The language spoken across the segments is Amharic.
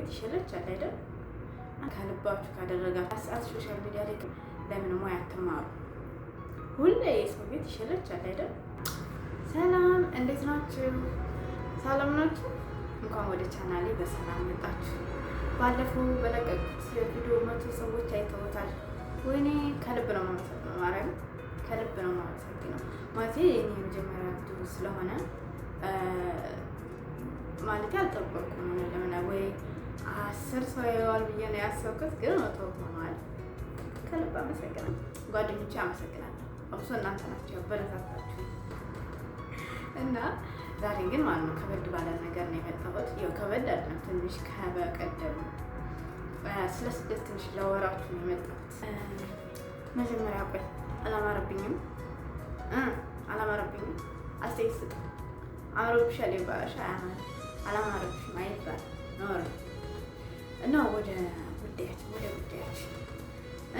ቤት ይሸለቻል አይደል? ከልባችሁ ካደረጋችሁ ሰዓት ሶሻል ሚዲያ ላይ ለምን ሙያ አትማሩ? ሁሌ የሰው ቤት ይሸለቻል አይደል? ሰላም፣ እንዴት ናችሁ? ሰላም ናችሁ? እንኳን ወደ ቻናሌ በሰላም መጣችሁ። ባለፈው በለቀቁት ቪዲዮ 100 ሰዎች አይተውታል። ወይኔ ከልብ ነው ማርያም፣ ከልብ ነው የማመሰግነው። ማለት የኔ የመጀመሪያ ቪዲዮ ስለሆነ ማለት አልጠበቅኩም ለምን ወይ 10 ሰው ያዋል ብዬ ነው ያሰብኩት፣ ግን 100 ሆኗል። ከልብ አመሰግናለሁ። ጓደኞቼ አመሰግናለሁ። አብሶ እናንተ ናችሁ ያበረታታችሁ እና ዛሬ ግን ማለት ነው ከበድ ባለ ነገር ነው የመጣሁት። ያው ከበድ አይደለም ትንሽ ከበቀደም ስለ ስደት ትንሽ ላወራችሁ ነው የመጣሁት። መጀመሪያ ቆይ አላማረብኝም አስተያየት ስጥ። አምሮብሻል ይባላል አላማረብሽም አይባል ኖር እና ወደ ጉዳያችን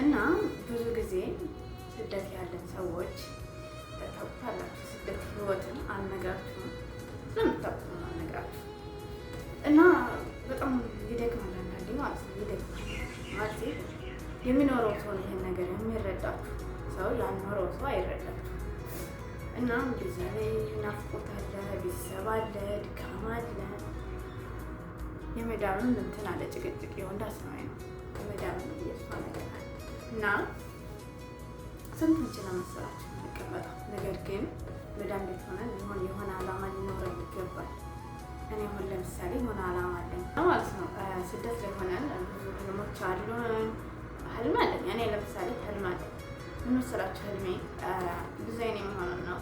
እና ብዙ ጊዜ ስደት ያለን ሰዎች ታውቃላችሁ፣ ስደት ህይወትን አልነግራችሁም ስለምታውቁ ነው አልነግራችሁ እና በጣም ይደክማል አንዳንዴ ማለት ነው። ይደክማል ማለት የሚኖረው ሰው ነው ይሄን ነገር የሚረዳችሁ፣ ሰው ያልኖረው ሰው አይረዳችሁ። እና በዛ ላይ ናፍቆት አለ፣ ቤተሰብ አለ፣ ድካም አለ። የመዳምን እንትን አለ ጭቅጭቅ የወንድ አስማኝ ነው የመዳምን እየሷ ነገር አለ እና ስንት እንችላለን መሰላችሁ እንቀመጣው። ነገር ግን መዳም ቤት ሆነን የሆነ ዓላማ ሊኖረን ይገባል። እኔ አሁን ለምሳሌ የሆነ ዓላማ አለኝ ማለት ነው። ስደት ላይ ሆነን ብዙ ህልሞች አሉን። ህልም አለኝ እኔ ለምሳሌ ህልም አለኝ። ምን መሰላችሁ ህልሜ ዲዛይን የመሆኑን ነው።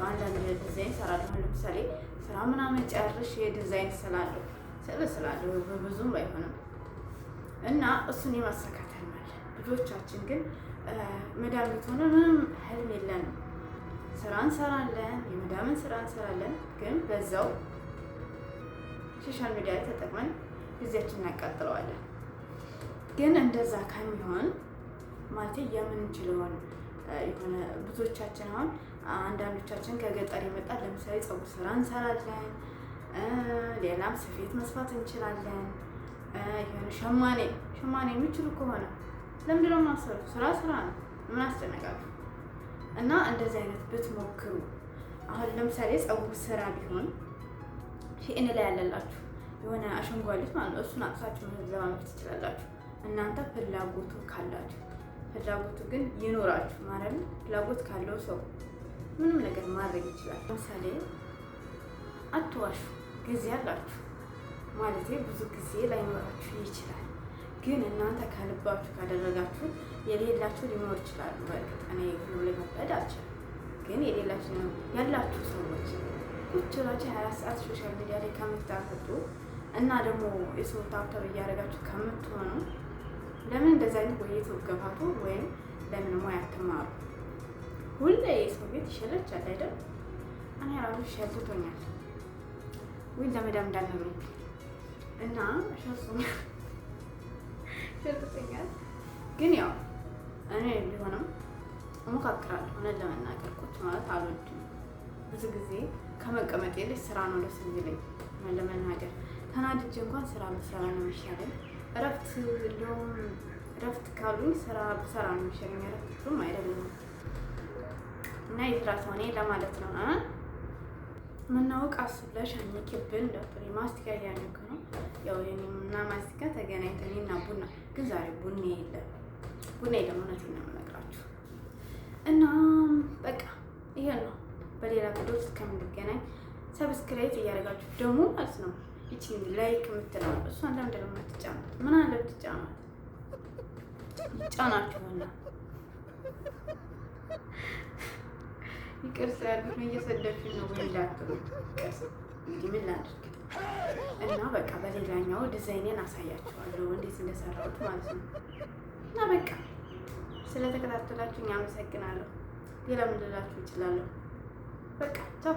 አንዳንድ ዲዛይን እሰራለሁ። ለምሳሌ ስራ ምናምን ጨርሼ ዲዛይን ስላለሁ ብዙም ባይሆንም እና እሱን የማሳካት ህልም አለ። ልጆቻችን ግን መዳም ቤት ሆነ ምንም ህልም የለንም። ስራ እንሰራለን፣ የመዳምን ስራ እንሰራለን፣ ግን በዛው ሶሻል ሚዲያ ላይ ተጠቅመን ጊዜያችንን እናቃጥለዋለን። ግን እንደዛ ከሚሆን ማለት የምንችለውን የሆነ ብዙዎቻችን አሁን አንዳንዶቻችን ከገጠር የመጣን ለምሳሌ ፀጉር ስራ እንሰራለን፣ ሌላም ስፌት መስፋት እንችላለን። የሆነ ሸማኔ የሚችሉ ከሆነ ለምንድን ነው የማሰሩ? ስራ ነው። ምን አስጨነቃችሁ? እና እንደዚህ አይነት ብትሞክሩ አሁን ለምሳሌ ፀጉር ስራ ቢሆን ሺእን ላይ ያለላችሁ የሆነ አሸንጓሊት ማለት ነው። እሱን አቅሳችሁ መለማመድ ትችላላችሁ እናንተ ፍላጎቱ ካላችሁ። ፍላጎቱ ግን ይኖራችሁ ማለት ነው። ፍላጎት ካለው ሰው ምንም ነገር ማድረግ ይችላል። ለምሳሌ አትዋሹ፣ ጊዜ አላችሁ ማለት ብዙ ጊዜ ላይኖራችሁ ይችላል። ግን እናንተ ከልባችሁ ካደረጋችሁ የሌላችሁ ሊኖር ይችላሉ። በእርግጥ እኔ ሁሉ ላይ መፍረድ አልችልም። ግን የሌላችሁ ያላችሁ ሰዎች ቁጭ ብላችሁ 24 ሰዓት ሶሻል ሚዲያ ላይ ከምታፈጡ እና ደግሞ የሰው ታብታብ እያደረጋችሁ ከምትሆኑ ለምን እንደዛ አይነት ወይ ተወገፋቱ ወይም ለምን ሙያ አትማሩ? ሁሌ የሰው ቤት ይሸለቻል አይደል? እኔ ራሱ ሸልቶኛል ወይ ለመዳም እንዳልነብኝ እና ሸልቶኛል። ግን ያው እኔ ቢሆንም እሞካክራለሁ። ሆነ ለመናገር ቁጭ ማለት አልወድም። ብዙ ጊዜ ከመቀመጥ ይልቅ ስራ ነው ደስ የሚለኝ። ለመናገር ተናድጄ እንኳን ስራ ብሰራ ነው የሚሻለኝ። እረፍት ካሉኝ ስራ ብሰራ ነው የሚሻለኝ። እረፍትም አይደለም እና የስራ ሰው ነኝ ለማለት ነው። ምናውቅ አስብለሽ አኝኪብን ዶክተር ማስቲካ እያነኩ ነው። ያው የኔና ማስቲካ ተገናኝተን እና ቡና ግን ዛሬ ቡና የለም። እውነቴን ነው የምነግራችሁ። እና በቃ ይሄን ነው። በሌላ ቪዲዮ እስከምንገናኝ ሰብስክራይብ እያደረጋችሁ ደግሞ ማለት ነው እቺ ላይክ የምትለው እሱ አንዳንድ ደግሞ ትጫናት ምን አለ ትጫናት ይጫናችሁና ይቅርታ ያልኩኝ እየሰደብኩኝ ነው ወይላችሁ እንግዲህ ምን ላድርግ እና በቃ በሌላኛው ዲዛይኔን አሳያችኋለሁ እንዴት እንደሰራሁት ማለት ነው። እና በቃ ስለተከታተላችሁኝ አመሰግናለሁ። ሌላ ምን ልላችሁ እችላለሁ? በቃ ቻው።